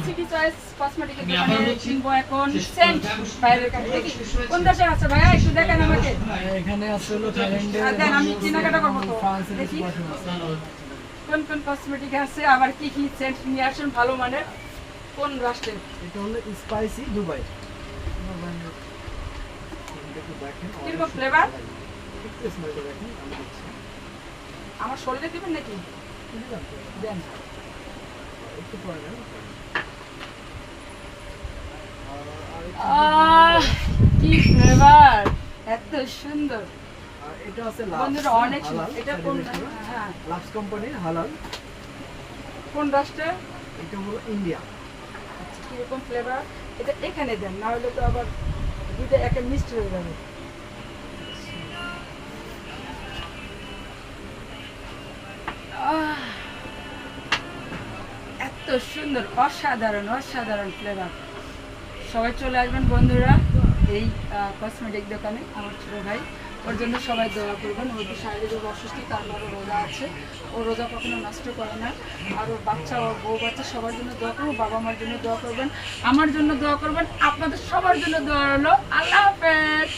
City choice কসমেটিকের দোকানে কিনবো এখন সেন্ট বাইরের কাছে দেখি কোন দেশে আছে ভাইয়া একটু দেখেন আমাকে। এখানে আছে হলো থাইল্যান্ডের, দেন আমি কেনাকাটা করবো তো ফ্রান্সের দেখি কিছু আছে। কোন কোন কসমেটিক আছে আবার কি কি সেন্ট নিয়ে আসেন ভালো মানের কোন রাষ্ট্রের। এটা হলো স্পাইসি দুবাই। কিরকম ফ্লেভার একটু স্মেলটা দেখেন, আমি দিচ্ছি। আমার শরীরে দিবেন নাকি দেন। একটু পরে দেন। কি ফ্লেভার এত সুন্দর। আর এটা আছে বন্ধুরা অনেক সুন্দর। এটা কোন হ্যাঁ লাভস কোম্পানির হালাল। কোন রাষ্ট্রে? এটা হলো ইন্ডিয়া। কিরকম ফ্লেভার এটা এখানে দেন, না হলে তো আবার দুইটা একে মিক্সড হয়ে যাবে। এত সুন্দর, অসাধারণ অসাধারণ ফ্লেভার। সবাই চলে আসবেন বন্ধুরা এই কসমেটিক দোকানে। আমার ছোটো ভাই, ওর জন্য সবাই দোয়া করবেন। ওর তো শারীরিক অসুস্থ, তারপরে রোজা আছে, ও রোজা কখনো নষ্ট করে না। আর ওর বাচ্চা, ওর বউ বাচ্চা সবার জন্য দোয়া করবো, বাবা মার জন্য দোয়া করবেন, আমার জন্য দোয়া করবেন, আপনাদের সবার জন্য দোয়া হলো। আল্লাহ হাফেজ।